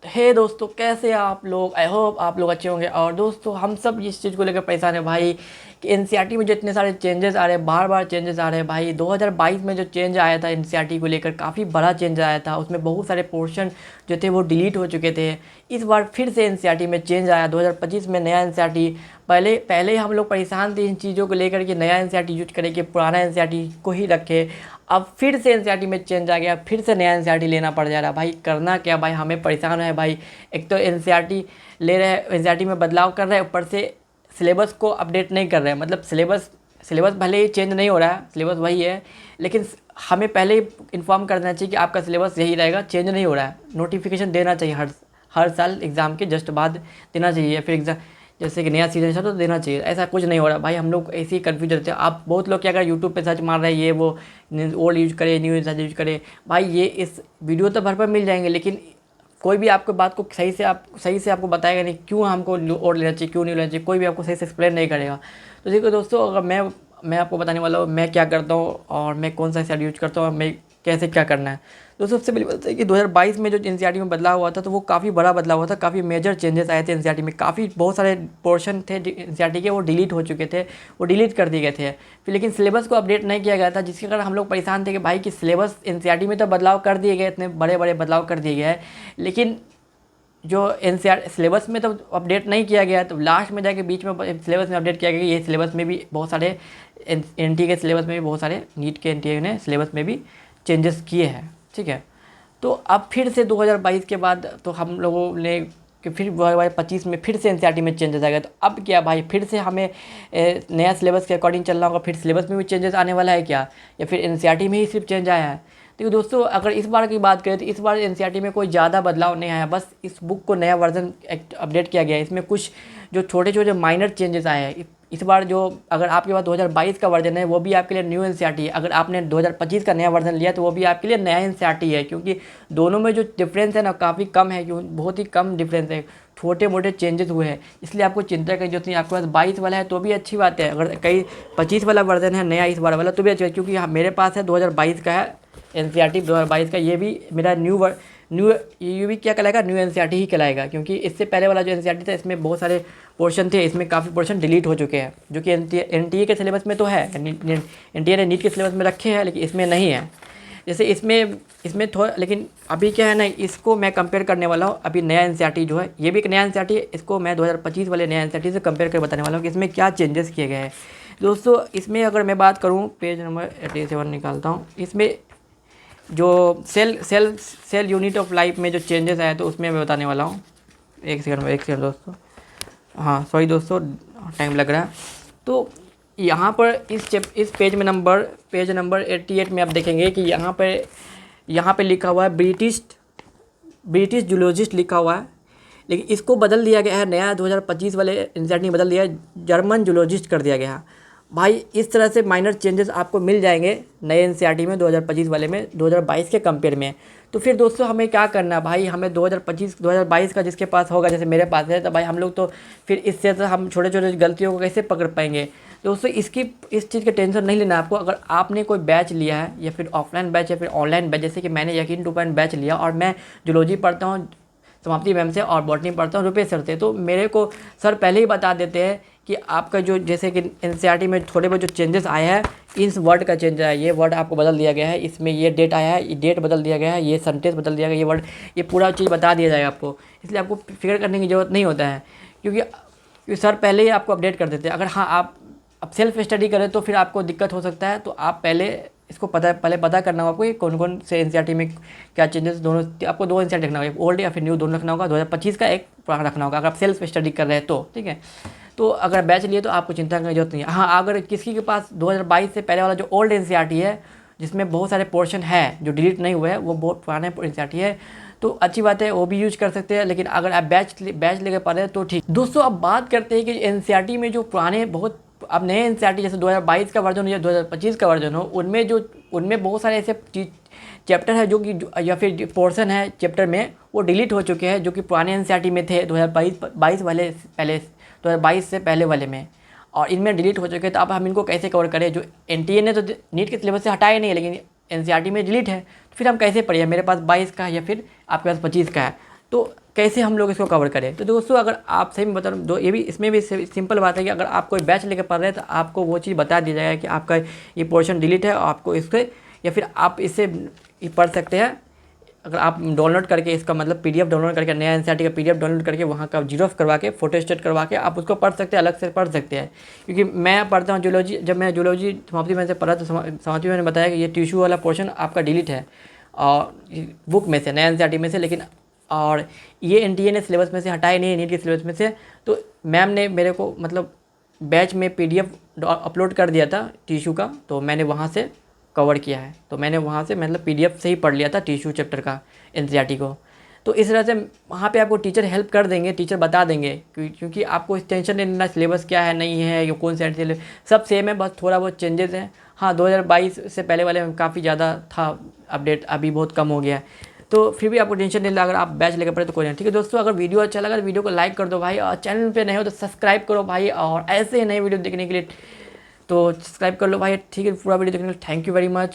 हे दोस्तों, कैसे हैं आप लोग। आई होप आप लोग अच्छे होंगे। और दोस्तों, हम सब इस चीज़ को लेकर परेशान है भाई कि एनसीईआरटी में जो इतने सारे चेंजेस आ रहे हैं, बार बार चेंजेस आ रहे हैं भाई। 2022 में जो चेंज आया था एनसीईआरटी को लेकर, काफ़ी बड़ा चेंज आया था। उसमें बहुत सारे पोर्शन जो थे वो डिलीट हो चुके थे। इस बार फिर से एनसीईआरटी में चेंज आया। 2025 में नया एनसीईआरटी। पहले पहले हम लोग परेशान थे इन चीज़ों को लेकर कि नया एनसीईआरटी यूज करें कि पुराना एनसीईआरटी को ही रखे। अब फिर से एनसीईआरटी में चेंज आ गया, फिर से नया एनसीईआरटी लेना पड़ जा रहा है भाई। करना क्या भाई, हमें परेशान है भाई। एक तो एनसीईआरटी ले रहे हैं, एनसीईआरटी में बदलाव कर रहे हैं, ऊपर से सिलेबस को अपडेट नहीं कर रहे हैं। मतलब सिलेबस सिलेबस भले ही चेंज नहीं हो रहा है, सिलेबस वही है, लेकिन हमें पहले ही इन्फॉर्म कर देना चाहिए कि आपका सिलेबस यही रहेगा, चेंज नहीं हो रहा है। नोटिफिकेशन देना चाहिए हर हर साल एग्ज़ाम के जस्ट बाद देना चाहिए, या फिर एग्ज़ाम जैसे कि नया सीजन था तो देना चाहिए। ऐसा कुछ नहीं हो रहा भाई, हम लोग ऐसे ही कन्फ्यूज रहते हैं। आप बहुत लोग क्या कर यूट्यूब पे सर्च मार रहे हैं, ये वो ओल्ड यूज करे, न्यू यूज करे। भाई ये इस वीडियो तो भर पर मिल जाएंगे, लेकिन कोई भी आपको बात को सही से आपको बताएगा नहीं, क्यों हमको ओल्ड लेना चाहिए, क्यों नहीं लेना चाहिए। कोई भी आपको सही से एक्सप्लेन नहीं करेगा। तो देखो दोस्तों, अगर मैं आपको बताने वाला हूँ मैं क्या करता हूँ और मैं कौन सा स्टाइल यूज करता हूँ और मैं कैसे क्या करना है। तो सबसे पहले बात है कि 2022 में जो एनसीईआरटी में बदलाव हुआ था, तो वो काफ़ी बड़ा बदलाव हुआ था। काफ़ी मेजर चेंजेस आए थे एनसीईआरटी में। काफ़ी बहुत सारे पोर्शन थे एनसीईआरटी के, वो डिलीट हो चुके थे, वो डिलीट कर दिए गए थे। फिर लेकिन सिलेबस को अपडेट नहीं किया गया था, जिसके कारण हम लोग परेशान थे कि भाई कि सिलेबस एनसीईआरटी में तो बदलाव कर दिए गए, इतने बड़े बड़े बदलाव कर दिए गए हैं, लेकिन जो एनसीईआर सिलेबस में तो अपडेट नहीं किया गया। तो लास्ट में जाके बीच में सिलेबस में अपडेट किया गया। ये सिलेबस में भी बहुत सारे एनटीए के सिलेबस में भी बहुत सारे, नीट के एनटीए ने सिलेबस में भी चेंजेस किए हैं। ठीक है, तो अब फिर से 2022 के बाद तो हम लोगों ने कि फिर 2025 में फिर से एनसीईआरटी में चेंजेस आ गए। तो अब क्या भाई, फिर से हमें नया सिलेबस के अकॉर्डिंग चलना होगा। फिर सिलेबस में भी चेंजेस आने वाला है क्या, या फिर एनसीईआरटी में ही सिर्फ चेंज आया है। तो दोस्तों, अगर इस बार की बात करें तो इस बार एनसीईआरटी में कोई ज़्यादा बदलाव नहीं आया। बस इस बुक को नया वर्जन अपडेट किया गया है। इसमें कुछ जो छोटे छोटे माइनर चेंजेस आए हैं इस बार। जो अगर आपके पास 2022 का वर्जन है वो भी आपके लिए न्यू एनसीईआरटी है। अगर आपने 2025 का नया वर्जन लिया तो वो भी आपके लिए नया एनसीईआरटी है, क्योंकि दोनों में जो डिफरेंस है ना काफ़ी कम है, क्यों बहुत ही कम डिफरेंस है। छोटे मोटे चेंजेस हुए हैं, इसलिए आपको चिंता करनी जरूरत नहीं। आपके पास 22 वाला है तो भी अच्छी बात है। अगर कहीं 25 वाला वर्जन है नया इस बार वाला तो भी अच्छी बात है, क्योंकि मेरे पास है 2022 का है एनसीईआरटी 2022 का। ये भी मेरा न्यू ये भी क्या कहलाएगा, न्यू एनसीईआरटी ही कहलाएगा, क्योंकि इससे पहले वाला जो एनसीईआरटी था इसमें बहुत सारे पोर्शन थे, इसमें काफ़ी पोर्शन डिलीट हो चुके हैं, जो कि एनटीए के सिलेबस में तो है। एनटीए ने नीट के सिलेबस में रखे हैं, लेकिन इसमें नहीं है। जैसे इसमें थोड़ा, लेकिन अभी क्या है ना, इसको मैं कंपेयर करने वाला हूँ। अभी नया एनसीईआरटी जो है ये भी एक नया एनसीईआरटी है, इसको मैं 2025 वाले नया एनसीईआरटी से कंपेयर कर बताने वाला हूँ कि इसमें क्या चेंजेस किए गए हैं। दोस्तों, इसमें अगर मैं बात करूँ, पेज नंबर 87 निकालता हूँ। इसमें जो सेल यूनिट ऑफ लाइफ में जो चेंजेस आए तो उसमें मैं बताने वाला हूँ। एक सेकंड दोस्तों, हाँ सॉरी दोस्तों, टाइम लग रहा है। तो यहाँ पर इस पेज नंबर 88 में आप देखेंगे कि यहाँ पे लिखा हुआ है ब्रिटिश जूलॉजिस्ट लिखा हुआ है, लेकिन इसको बदल दिया गया है। नया 2025 वाले एनसीईआरटी ने बदल दिया है, जर्मन जूलॉजिस्ट कर दिया गया है। भाई इस तरह से माइनर चेंजेस आपको मिल जाएंगे नए एनसीईआरटी में 2025 वाले में 2022 के कंपेयर में। तो फिर दोस्तों हमें क्या करना है भाई, हमें 2022 का जिसके पास होगा, जैसे मेरे पास है, तो भाई हम लोग तो फिर इससे तो हम छोटे छोटे गलतियों को कैसे पकड़ पाएंगे। दोस्तों इस चीज़ की टेंशन नहीं लेना आपको। अगर आपने कोई बैच लिया है, या फिर ऑफलाइन बैच या फिर ऑनलाइन बैच, जैसे कि मैंने यकीन 2 बैच लिया, और मैं जूलॉजी पढ़ता हूँ समाप्ति मैम से और बॉटनी पढ़ता हूँ रुपेश सर से। तो मेरे को सर पहले ही बता देते हैं कि आपका जो, जैसे कि एनसीईआरटी में थोड़े बहुत जो चेंजेस आए हैं, इस वर्ड का चेंज आया है, ये वर्ड आपको बदल दिया गया है, इसमें ये डेट आया है, ये डेट बदल दिया गया है, ये सेंटेंस बदल दिया गया, ये वर्ड, ये पूरा चीज़ बता दिया जाएगा आपको। इसलिए आपको फिक्र करने की ज़रूरत नहीं होता है, क्योंकि सर पहले ही आपको अपडेट कर देते हैं। अगर हाँ आप अब सेल्फ स्टडी करें तो फिर आपको दिक्कत हो सकता है। तो आप पहले इसको पहले पता करना होगा कि कौन कौन से एनसीईआरटी में क्या चेंजेस, दोनों आपको 2 एनसीईआरटी रखना होगा, एक ओल्ड या फिर न्यू दोनों रखना होगा। 2025 का एक पुराना रखना होगा, अगर आप सेल्फ स्टडी कर रहे हैं तो ठीक है। तो अगर बैच लिए तो आपको चिंता करने की जरूरत नहीं है। हाँ, अगर किसी के पास 2022 से पहले वाला जो ओल्ड एनसीईआरटी है, जिसमें बहुत सारे पोर्शन है जो डिलीट नहीं हुए हैं, वो बहुत पुराने एनसीईआरटी है, तो अच्छी बात है, वो भी यूज कर सकते हैं। लेकिन अगर आप बैच लेकर पढ़ रहे हैं तो ठीक। दोस्तों अब बात करते हैं कि एनसीईआरटी में जो पुराने बहुत, अब नए एनसीईआरटी जैसे 2022 का वर्जन हो या 2025 का वर्जन हो, उनमें बहुत सारे ऐसे चैप्टर है जो कि या फिर पोर्शन है चैप्टर में वो डिलीट हो चुके हैं, जो कि पुराने एनसीईआरटी में थे 2022 वाले, पहले 2022 से पहले वाले में, और इनमें डिलीट हो चुके हैं। तो अब हम इनको कैसे कवर करें। जो एनटीए ने तो नीट के सिलेबस से हटाया नहीं है, लेकिन एनसीईआरटी में डिलीट है, तो फिर हम कैसे पढ़िए। मेरे पास 22 का है या फिर आपके पास 25 का है, तो कैसे हम लोग इसको कवर करें। तो दोस्तों अगर आप सही में बता रहा हूँ, ये भी इसमें भी सिंपल बात है कि अगर आप कोई बैच लेकर पढ़ रहे हैं तो आपको वो चीज़ बता दी जाएगा कि आपका ये पोर्शन डिलीट है, आपको इसके या फिर आप इससे पढ़ सकते हैं। अगर आप डाउनलोड करके इसका मतलब पीडीएफ डाउनलोड करके, नया एनसीईआरटी का पीडीएफ डाउनलोड करके वहाँ का जीरोक्स करवा के, फोटो स्टेट करवा के आप उसको पढ़ सकते हैं, अलग से पढ़ सकते हैं। क्योंकि मैं पढ़ता हूँ जूलॉजी, जब मैं जूलॉजी समाप्ति में से पढ़ा तो समाप्ति में मैंने बताया कि ये टिश्यू वाला पोर्शन आपका डिलीट है और बुक में से, नया एनसीईआरटी में से, लेकिन और ये एनटीए ने सिलेबस में से हटाए नहीं, नीट के सिलेबस में से। तो मैम ने मेरे को मतलब बैच में पीडीएफ अपलोड कर दिया था टिश्यू का, तो मैंने वहाँ से कवर किया है। तो मैंने वहाँ से मतलब पीडीएफ से ही पढ़ लिया था टिश्यू चैप्टर का एनसीईआरटी को। तो इस तरह से वहाँ पे आपको टीचर हेल्प कर देंगे, टीचर बता देंगे, क्योंकि आपको इस टेंशन नहीं लेना सिलेबस क्या है नहीं है, ये कौन से सिलेबस, सब सेम है, बस थोड़ा बहुत चेंजेस हैं। हाँ 2022 से पहले वाले में काफ़ी ज़्यादा था अपडेट, अभी बहुत कम हो गया है। तो फिर भी आपको टेंशन नहीं, अगर आप बैच लेकर पढ़े तो कोई नहीं। ठीक है दोस्तों, अगर वीडियो अच्छा लगा तो वीडियो को लाइक कर दो भाई, और चैनल पे नए हो तो सब्सक्राइब करो भाई, और ऐसे नए वीडियो देखने के लिए तो सब्सक्राइब कर लो भाई। ठीक है, पूरा वीडियो देखने के लिए थैंक यू वेरी मच।